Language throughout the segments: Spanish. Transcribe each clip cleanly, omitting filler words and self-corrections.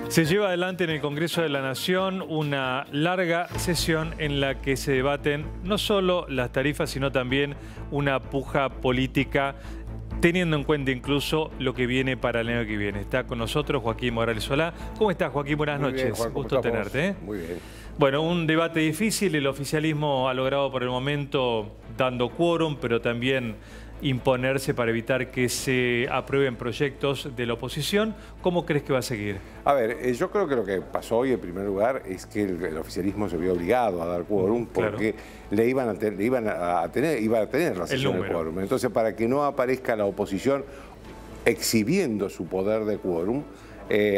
Se lleva adelante en el Congreso de la Nación una larga sesión en la que se debaten no solo las tarifas, sino también una puja política, teniendo en cuenta incluso lo que viene para el año que viene. Está con nosotros Joaquín Morales Solá. ¿Cómo estás, Joaquín? Buenas noches. Bien, Juan, gusto tenerte. Muy bien. Bueno, un debate difícil. El oficialismo ha logrado por el momento dando quórum, pero también imponerse para evitar que se aprueben proyectos de la oposición. ¿Cómo crees que va a seguir? A ver, yo creo que lo que pasó hoy en primer lugar es que el oficialismo se vio obligado a dar quórum porque iban a tener la sesión del quórum. Entonces, para que no aparezca la oposición exhibiendo su poder de quórum,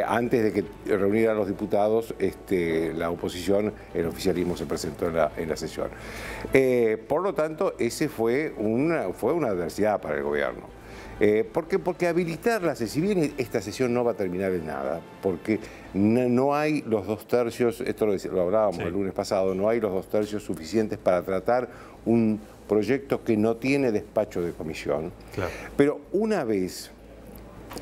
antes de que reuniera a los diputados, la oposición, el oficialismo se presentó en la sesión. Por lo tanto, ese fue una adversidad para el gobierno. ¿Por qué? Porque habilitar si bien esta sesión no va a terminar en nada, porque no hay los 2/3, esto lo hablábamos el lunes pasado, no hay los 2/3 suficientes para tratar un proyecto que no tiene despacho de comisión. Claro. Pero una vez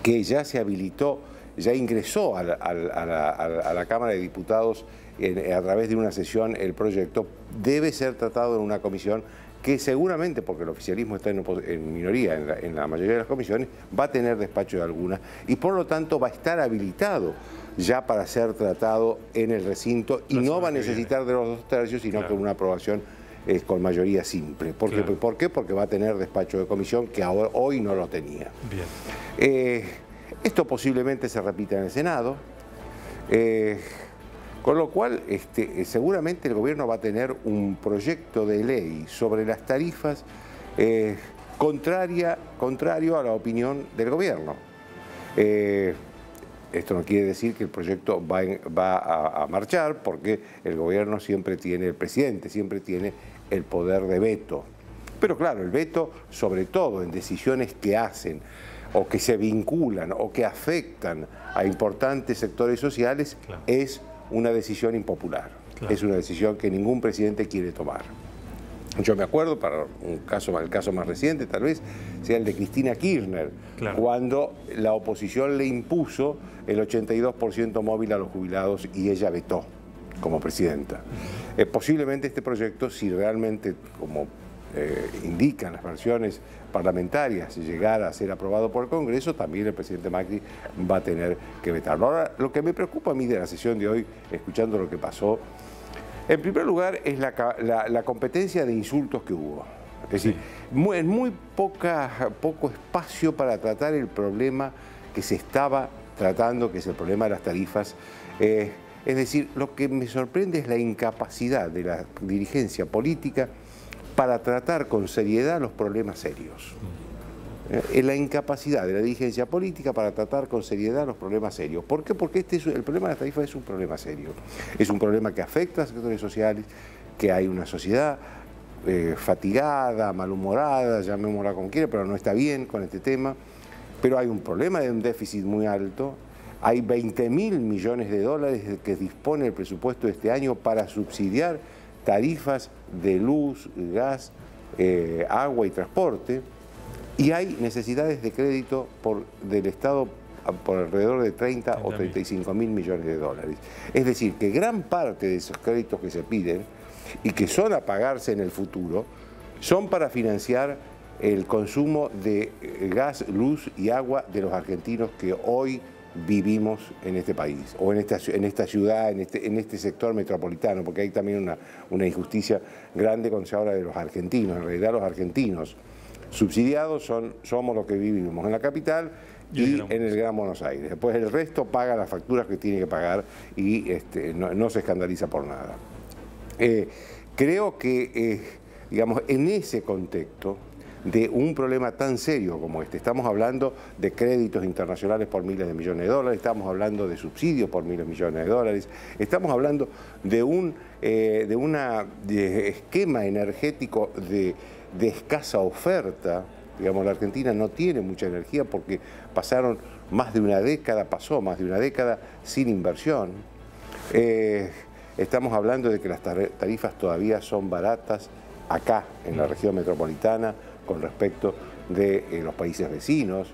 que ya se habilitó, ya ingresó a la Cámara de Diputados a través de una sesión el proyecto, debe ser tratado en una comisión que seguramente, porque el oficialismo está en minoría en la mayoría de las comisiones, va a tener despacho de algunas y por lo tanto va a estar habilitado ya para ser tratado en el recinto y no va a necesitar de los 2/3, sino con una aprobación con mayoría simple. ¿Por qué? Porque va a tener despacho de comisión que hoy no lo tenía. Bien. Esto posiblemente se repita en el Senado, con lo cual seguramente el gobierno va a tener un proyecto de ley sobre las tarifas contrario a la opinión del gobierno. Esto no quiere decir que el proyecto va a marchar, porque el gobierno siempre tiene, el presidente siempre tiene el poder de veto. Pero claro, el veto, sobre todo en decisiones que hacen o que se vinculan o que afectan a importantes sectores sociales, es una decisión impopular. Es una decisión que ningún presidente quiere tomar. Yo me acuerdo, para el caso más reciente tal vez, sea el de Cristina Kirchner, cuando la oposición le impuso el 82% móvil a los jubilados y ella vetó como presidenta. Posiblemente este proyecto, si realmente, como indican las versiones parlamentarias, llegara a ser aprobado por el Congreso, también el presidente Macri va a tener que vetarlo. Ahora, lo que me preocupa a mí de la sesión de hoy, escuchando lo que pasó, en primer lugar es la competencia de insultos que hubo. Es decir, muy poco espacio para tratar el problema que se estaba tratando, que es el problema de las tarifas. Es decir, lo que me sorprende es la incapacidad de la dirigencia política para tratar con seriedad los problemas serios. La incapacidad de la dirigencia política para tratar con seriedad los problemas serios. ¿Por qué? Porque el problema de las tarifas es un problema serio. Es un problema que afecta a sectores sociales, que hay una sociedad fatigada, malhumorada, llamémosla como quiera, pero no está bien con este tema. Pero hay un problema de un déficit muy alto. Hay 20.000 millones de dólares que dispone el presupuesto de este año para subsidiar tarifas de luz, gas, agua y transporte, y hay necesidades de crédito del Estado por alrededor de 30 o 35.000 millones de dólares. Es decir, que gran parte de esos créditos que se piden y que son a pagarse en el futuro, son para financiar el consumo de gas, luz y agua de los argentinos que hoy vivimos en este país, o en esta ciudad, en este sector metropolitano, porque hay también una injusticia grande cuando se habla de los argentinos. En realidad los argentinos subsidiados somos los que vivimos en la capital y en el Gran Buenos Aires. Después el resto paga las facturas que tiene que pagar y no se escandaliza por nada. Creo que, digamos, en ese contexto de un problema tan serio como este, estamos hablando de créditos internacionales por miles de millones de dólares, estamos hablando de subsidios por miles de millones de dólares, estamos hablando de un esquema energético de escasa oferta. Digamos, la Argentina no tiene mucha energía porque pasó más de una década sin inversión. Estamos hablando de que las tarifas todavía son baratas acá, en la región metropolitana, con respecto de los países vecinos.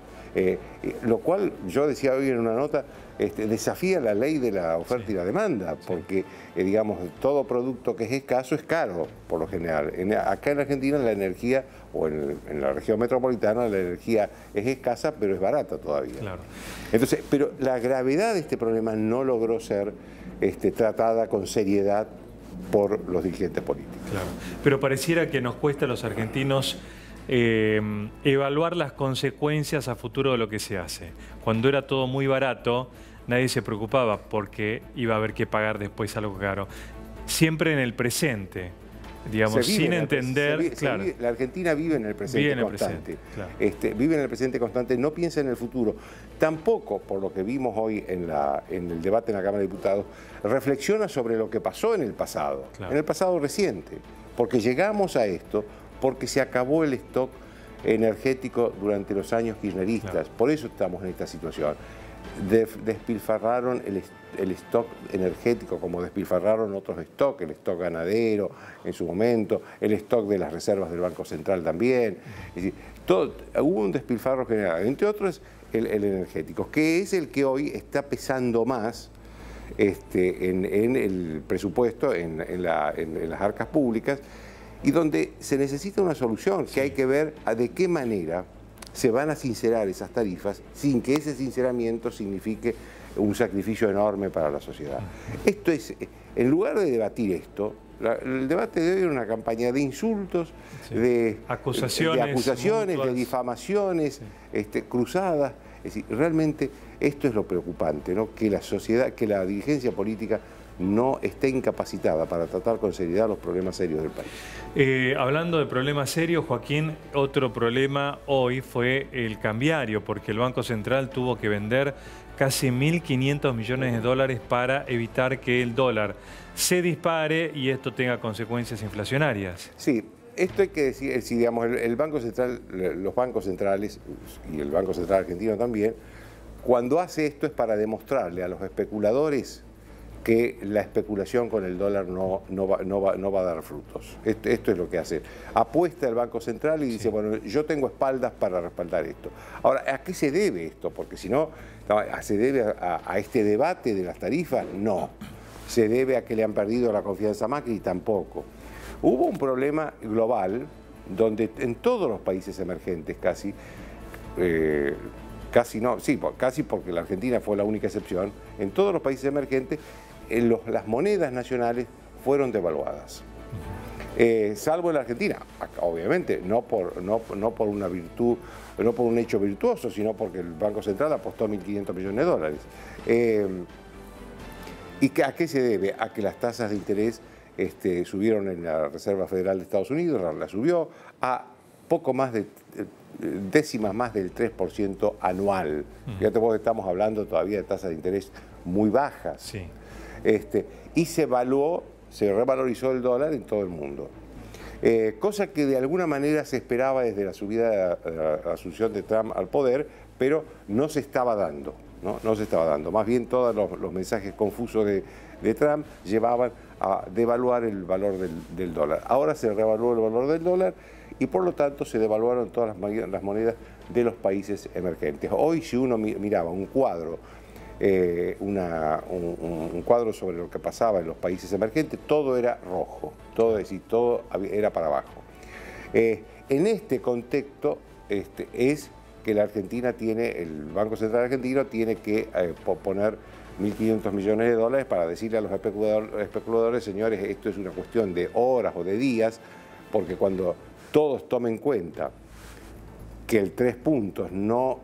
Lo cual, yo decía hoy en una nota, desafía la ley de la oferta y la demanda, porque, digamos, todo producto que es escaso es caro, por lo general. Acá en Argentina la energía, o en la región metropolitana, la energía es escasa, pero es barata todavía. Claro. Entonces, pero la gravedad de este problema no logró ser tratada con seriedad por los dirigentes políticos. Claro. Pero pareciera que nos cuesta a los argentinos evaluar las consecuencias a futuro de lo que se hace. Cuando era todo muy barato, nadie se preocupaba porque iba a haber que pagar después algo caro. Siempre en el presente, digamos, sin entender... Claro. La Argentina vive en el presente constante. Claro. Vive en el presente constante, no piensa en el futuro. Tampoco, por lo que vimos hoy en el debate en la Cámara de Diputados, reflexiona sobre lo que pasó en el pasado, claro, en el pasado reciente. Porque llegamos a esto porque se acabó el stock energético durante los años kirchneristas. Claro. Por eso estamos en esta situación. Despilfarraron el stock energético como despilfarraron otros stocks, el stock ganadero en su momento, el stock de las reservas del Banco Central también. Es decir, hubo un despilfarro general, entre otros el energético, que es el que hoy está pesando más en el presupuesto, en las arcas públicas, y donde se necesita una solución, que hay que ver de qué manera se van a sincerar esas tarifas sin que ese sinceramiento signifique un sacrificio enorme para la sociedad. Esto es, en lugar de debatir esto, el debate de hoy era una campaña de insultos, sí, de acusaciones, de difamaciones, sí, cruzadas. Es decir, realmente esto es lo preocupante, ¿no? Que la sociedad, que la dirigencia política no esté incapacitada para tratar con seriedad los problemas serios del país. Hablando de problemas serios, Joaquín, otro problema hoy fue el cambiario, porque el Banco Central tuvo que vender casi 1.500 millones de dólares para evitar que el dólar se dispare y esto tenga consecuencias inflacionarias. Sí, esto hay que decir, si digamos, el Banco Central, los bancos centrales y el Banco Central argentino también, cuando hace esto es para demostrarle a los especuladores que la especulación con el dólar no va a dar frutos. Esto es lo que hace. Apuesta el Banco Central y dice, sí, bueno, yo tengo espaldas para respaldar esto. Ahora, ¿a qué se debe esto? Porque si no, ¿se debe a este debate de las tarifas? No. ¿Se debe a que le han perdido la confianza a Macri? Tampoco. Hubo un problema global donde en todos los países emergentes casi porque la Argentina fue la única excepción, en todos los países emergentes las monedas nacionales fueron devaluadas. Salvo en la Argentina, obviamente, no por una virtud, no por un hecho virtuoso, sino porque el Banco Central apostó 1.500 millones de dólares. ¿Y a qué se debe? A que las tasas de interés subieron en la Reserva Federal de Estados Unidos, la subió a poco más de décimas más del 3% anual. Fíjate vos, estamos hablando todavía de tasas de interés muy bajas. Sí. Y se revalorizó el dólar en todo el mundo. Cosa que de alguna manera se esperaba desde la subida de la asunción de Trump al poder, pero no se estaba dando, ¿no? No se estaba dando. Más bien todos los mensajes confusos de Trump llevaban a devaluar el valor del dólar. Ahora se revaluó el valor del dólar y por lo tanto se devaluaron todas las monedas de los países emergentes. Hoy, si uno miraba un cuadro, un cuadro sobre lo que pasaba en los países emergentes, todo era rojo, todo era para abajo. En este contexto es que la Argentina el Banco Central argentino tiene que poner 1.500 millones de dólares para decirle a los especuladores, señores, esto es una cuestión de horas o de días, porque cuando todos tomen cuenta que el 3 puntos no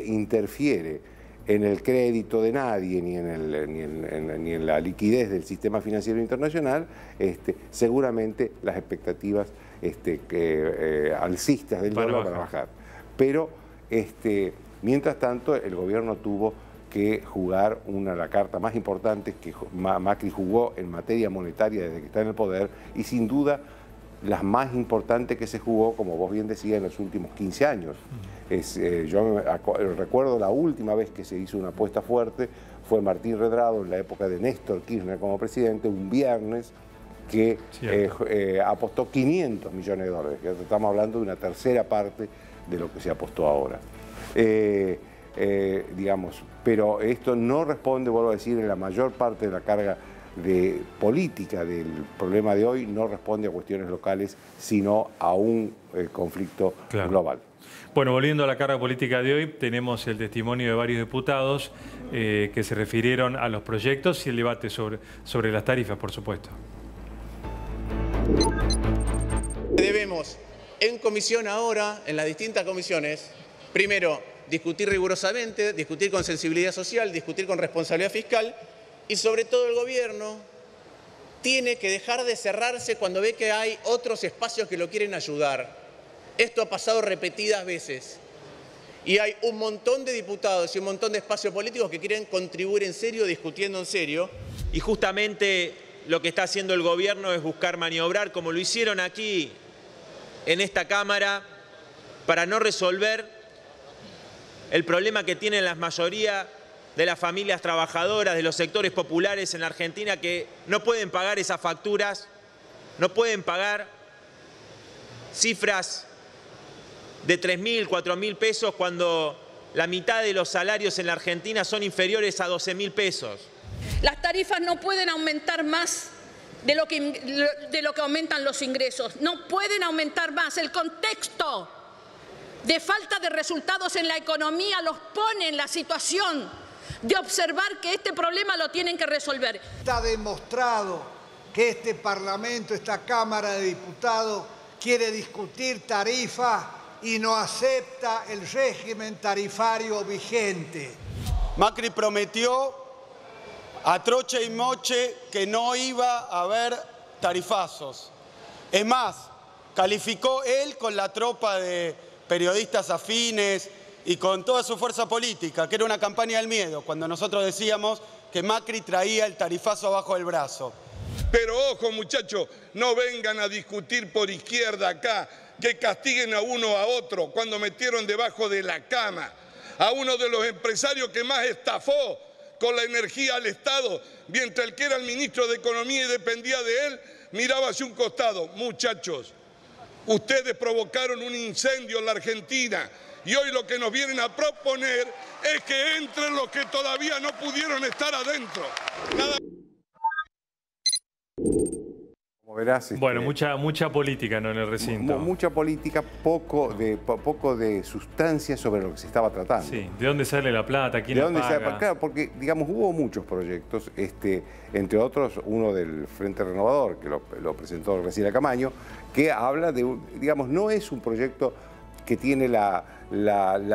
interfiere en el crédito de nadie ni en la liquidez del sistema financiero internacional, seguramente las expectativas alcistas del dólar van a bajar. Pero mientras tanto el gobierno tuvo que jugar la carta más importante que Macri jugó en materia monetaria desde que está en el poder, y sin duda la más importante que se jugó, como vos bien decías, en los últimos 15 años. Yo recuerdo la última vez que se hizo una apuesta fuerte, fue Martín Redrado en la época de Néstor Kirchner como presidente, un viernes, que apostó 500 millones de dólares. Estamos hablando de una tercera parte de lo que se apostó ahora. digamos, pero esto no responde, vuelvo a decir, en la mayor parte de la carga de política del problema de hoy, no responde a cuestiones locales, sino a un conflicto global. Bueno, volviendo a la carga política de hoy, tenemos el testimonio de varios diputados que se refirieron a los proyectos y el debate sobre las tarifas, por supuesto. Debemos, en comisión ahora, en las distintas comisiones, primero, discutir rigurosamente, discutir con sensibilidad social, discutir con responsabilidad fiscal y sobre todo el gobierno tiene que dejar de cerrarse cuando ve que hay otros espacios que lo quieren ayudar. Esto ha pasado repetidas veces y hay un montón de diputados y un montón de espacios políticos que quieren contribuir en serio, discutiendo en serio. Y justamente lo que está haciendo el gobierno es buscar maniobrar, como lo hicieron aquí en esta Cámara, para no resolver el problema que tienen la mayoría de las familias trabajadoras, de los sectores populares en la Argentina, que no pueden pagar esas facturas, no pueden pagar cifras de 3.000, 4.000 pesos cuando la mitad de los salarios en la Argentina son inferiores a 12.000 pesos. Las tarifas no pueden aumentar más de lo que aumentan los ingresos. No pueden aumentar más. El contexto de falta de resultados en la economía los pone en la situación de observar que este problema lo tienen que resolver. Está demostrado que este Parlamento, esta Cámara de Diputados, quiere discutir tarifas y no acepta el régimen tarifario vigente. Macri prometió a troche y moche que no iba a haber tarifazos. Es más, calificó él con la tropa de periodistas afines y con toda su fuerza política, que era una campaña del miedo, cuando nosotros decíamos que Macri traía el tarifazo abajo del brazo. Pero ojo, muchachos, no vengan a discutir por izquierda acá, que castiguen a uno a otro cuando metieron debajo de la cama a uno de los empresarios que más estafó con la energía al Estado, mientras el que era el ministro de Economía y dependía de él, miraba hacia un costado. Muchachos, ustedes provocaron un incendio en la Argentina y hoy lo que nos vienen a proponer es que entren los que todavía no pudieron estar adentro. Nada. Verás, bueno, mucha política, ¿no?, en el recinto. Mucha política, poco de sustancia sobre lo que se estaba tratando. Sí, ¿de dónde sale la plata? ¿Quién la paga? Claro, porque, digamos, hubo muchos proyectos, entre otros uno del Frente Renovador, que lo presentó Graciela Camaño, que habla de, digamos, no es un proyecto que tiene la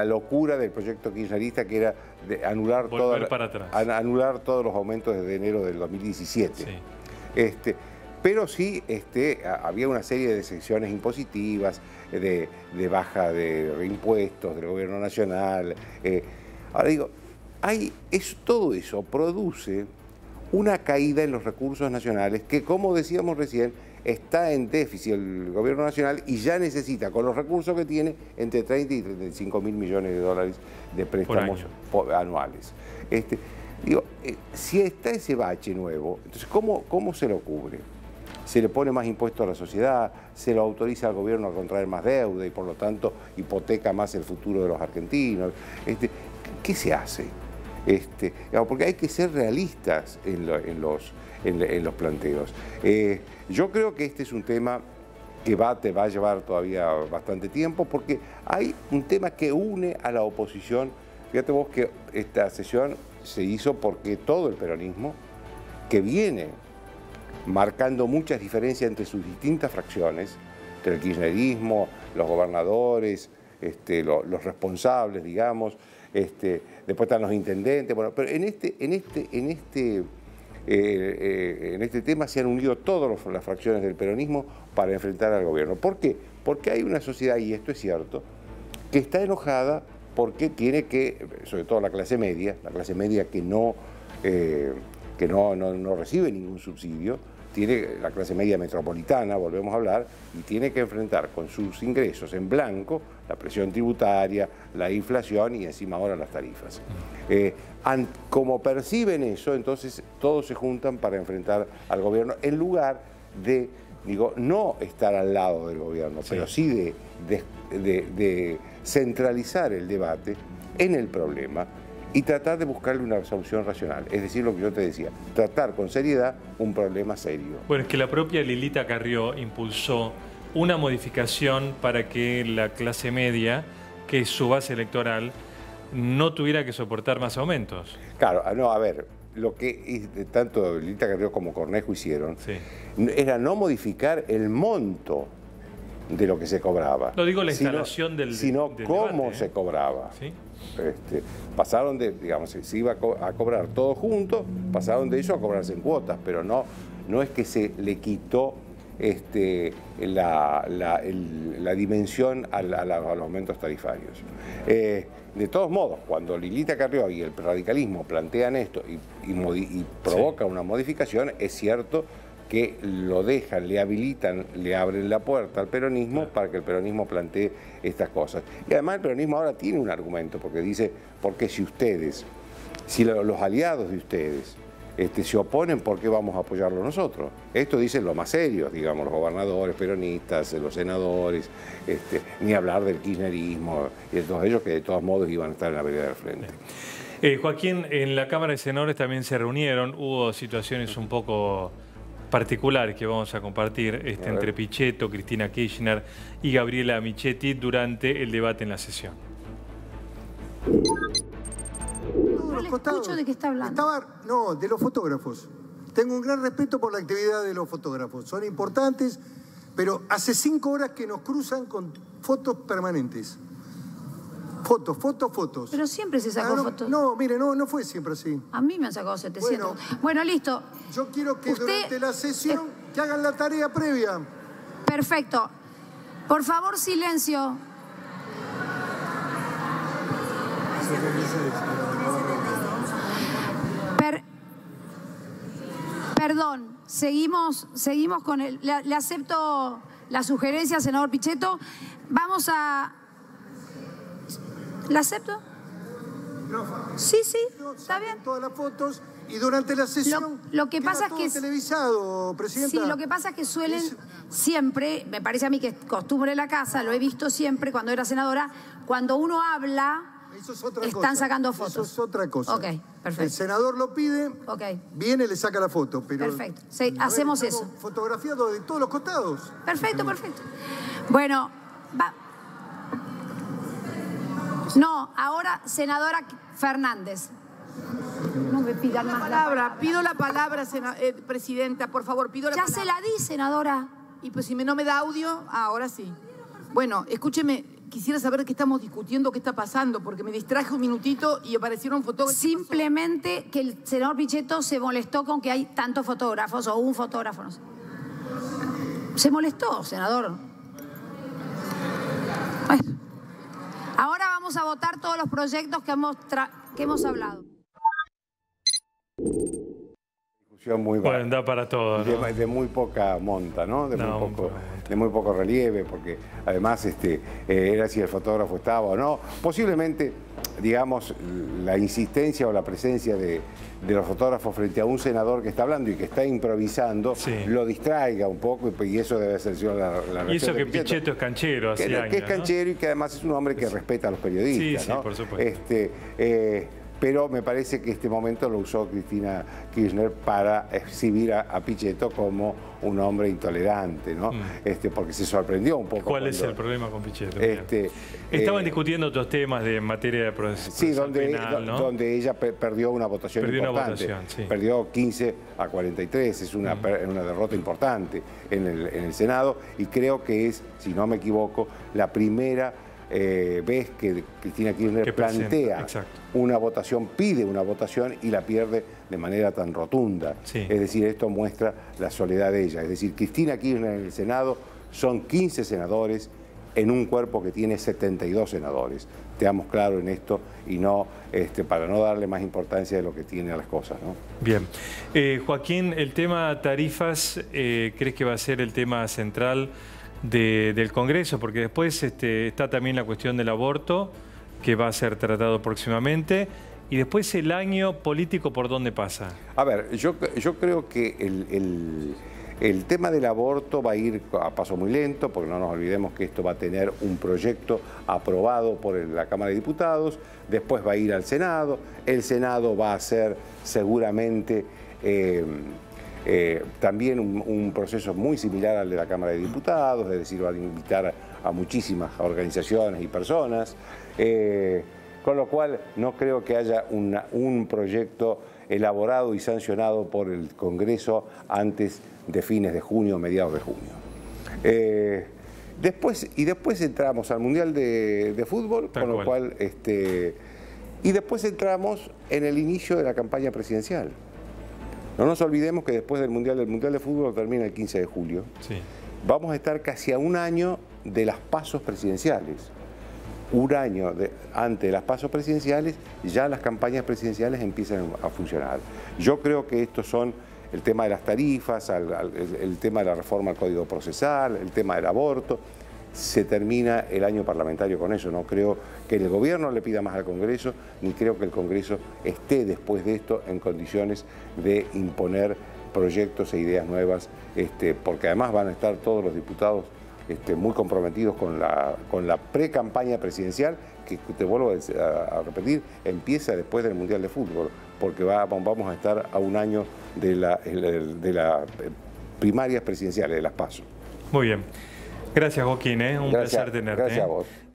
locura del proyecto kirchnerista, que era de anular todos los aumentos desde enero del 2017. Sí. Pero sí había una serie de secciones impositivas, de baja de impuestos del gobierno nacional. Ahora digo, todo eso produce una caída en los recursos nacionales que, como decíamos recién, está en déficit el gobierno nacional y ya necesita, con los recursos que tiene, entre 30 y 35 mil millones de dólares de préstamos anuales. Digo, si está ese bache nuevo, entonces ¿cómo se lo cubre? Se le pone más impuesto a la sociedad, se lo autoriza al gobierno a contraer más deuda y por lo tanto hipoteca más el futuro de los argentinos. ¿Qué se hace? Porque hay que ser realistas en los planteos. Yo creo que este es un tema que te va a llevar todavía bastante tiempo, porque hay un tema que une a la oposición. Fíjate vos que esta sesión se hizo porque todo el peronismo, que viene marcando muchas diferencias entre sus distintas fracciones, entre el kirchnerismo, los gobernadores, los responsables, digamos, después están los intendentes, bueno, pero en este tema se han unido todas las fracciones del peronismo para enfrentar al gobierno. ¿Por qué? Porque hay una sociedad, y esto es cierto, que está enojada porque tiene que, sobre todo la clase media que no recibe ningún subsidio, tiene la clase media metropolitana, volvemos a hablar, y tiene que enfrentar con sus ingresos en blanco la presión tributaria, la inflación y encima ahora las tarifas. Como perciben eso, entonces todos se juntan para enfrentar al gobierno en lugar de digo, no estar al lado del gobierno, pero sí de centralizar el debate en el problema y tratar de buscarle una solución racional. Es decir, lo que yo te decía, tratar con seriedad un problema serio. Bueno, es que la propia Lilita Carrió impulsó una modificación para que la clase media, que es su base electoral, no tuviera que soportar más aumentos. Claro, no, a ver, lo que tanto Lilita Carrió como Cornejo hicieron era no modificar el monto de lo que se cobraba. No digo la instalación sino del cómo debate, se cobraba. ¿Sí? Pasaron de, digamos, se iba a cobrar todo junto, pasaron de eso a cobrarse en cuotas, pero no es que se le quitó la dimensión a los aumentos tarifarios. De todos modos, cuando Lilita Carrió y el radicalismo plantean esto y provocan una modificación, es cierto que lo dejan, le habilitan, le abren la puerta al peronismo para que el peronismo plantee estas cosas. Y además el peronismo ahora tiene un argumento, porque dice, porque si los aliados de ustedes se oponen, ¿por qué vamos a apoyarlo nosotros? Esto dicen los más serios, digamos, los gobernadores peronistas, los senadores, ni hablar del kirchnerismo y de todos ellos que de todos modos iban a estar en la vereda del frente. Joaquín, en la Cámara de Senadores también se reunieron, hubo situaciones un poco particulares que vamos a compartir entre Pichetto, Cristina Kirchner y Gabriela Michetti durante el debate en la sesión. No le escucho de qué está hablando. No, de los fotógrafos. Tengo un gran respeto por la actividad de los fotógrafos. Son importantes, pero hace 5 horas que nos cruzan con fotos permanentes. Fotos. Pero siempre se sacó fotos. No, mire, no fue siempre así. A mí me han sacado 700. Bueno, listo. Yo quiero que durante la sesión que hagan la tarea previa. Perfecto. Por favor, silencio. Perdón, seguimos con el... Le acepto la sugerencia, senador Pichetto. Vamos a... ¿La acepto? Sí, está bien. Todas las fotos y durante la sesión lo que pasa es que televisado, presidenta. Sí, lo que pasa es que suelen siempre, me parece a mí que es costumbre de la casa, lo he visto siempre cuando era senadora, cuando uno habla, están sacando fotos. Eso es otra cosa. Ok, perfecto. El senador lo pide, viene, le saca la foto. Pero, perfecto, sí, hacemos eso. Fotografiado de todos los costados. Perfecto. Bueno, no, ahora, senadora Fernández. No me pidan más palabra. Pido la palabra, presidenta, por favor, pido la palabra. Ya se la di, senadora. Y pues si no me da audio, ahora sí. Bueno, escúcheme, quisiera saber qué estamos discutiendo, qué está pasando, porque me distraje un minutito y aparecieron fotógrafos. Simplemente que el senador Pichetto se molestó con que hay tantos fotógrafos o un fotógrafo, no sé. Se molestó, senador. Bueno. Ahora vamos a votar todos los proyectos que hemos hablado. Discusión muy bueno, da para todo, ¿no? de muy poca monta, ¿no? De muy poco relieve, porque además era si el fotógrafo estaba o no. Posiblemente, digamos, la insistencia o la presencia de los fotógrafos frente a un senador que está hablando y que está improvisando, lo distraiga un poco, y eso debe ser la reacción. Y eso que Pichetto es canchero hace años, que es canchero, ¿no? Y que además es un hombre que respeta a los periodistas, ¿no? Por supuesto. Pero me parece que este momento lo usó Cristina Kirchner para exhibir a Pichetto como un hombre intolerante, ¿no? Porque se sorprendió un poco. ¿Cuál es el problema con Pichetto? Estaban discutiendo otros temas de materia de proceso penal, ¿no? Donde ella perdió una votación importante. Perdió 15 a 43, es una derrota importante en el Senado, y creo que es, si no me equivoco, la primera vez que Cristina Kirchner plantea una votación, pide una votación y la pierde de manera tan rotunda. Es decir, esto muestra la soledad de ella. Es decir, Cristina Kirchner en el Senado son 15 senadores en un cuerpo que tiene 72 senadores. Estamos claros en esto y no para no darle más importancia de lo que tiene a las cosas, ¿no? Bien. Joaquín, el tema tarifas, ¿crees que va a ser el tema central del Congreso? Porque después está también la cuestión del aborto, que va a ser tratado próximamente, y después el año político, ¿por dónde pasa? A ver, yo creo que El tema del aborto va a ir a paso muy lento, porque no nos olvidemos que esto va a tener un proyecto aprobado por la Cámara de Diputados, después va a ir al Senado, el Senado va a hacer seguramente también un proceso muy similar al de la Cámara de Diputados, es decir, va a invitar a muchísimas organizaciones y personas, con lo cual no creo que haya un proyecto elaborado y sancionado por el Congreso antes de fines de junio, mediados de junio. Después entramos al Mundial de Fútbol, con lo cual, y después entramos en el inicio de la campaña presidencial. No nos olvidemos que después del Mundial de Fútbol termina el 15 de julio. Sí. Vamos a estar casi a un año de las pasos presidenciales. Un año antes de las pasos presidenciales, ya las campañas presidenciales empiezan a funcionar. Yo creo que estos son el tema de las tarifas, el tema de la reforma al Código Procesal, el tema del aborto. Se termina el año parlamentario con eso. No creo que el gobierno le pida más al Congreso, ni creo que el Congreso esté después de esto en condiciones de imponer proyectos e ideas nuevas, porque además van a estar todos los diputados muy comprometidos con la pre-campaña presidencial, que te vuelvo a repetir, empieza después del Mundial de Fútbol, porque vamos a estar a un año de las primarias presidenciales, de las PASO. Muy bien. Gracias, Joaquín. Un placer tenerte. Gracias a vos.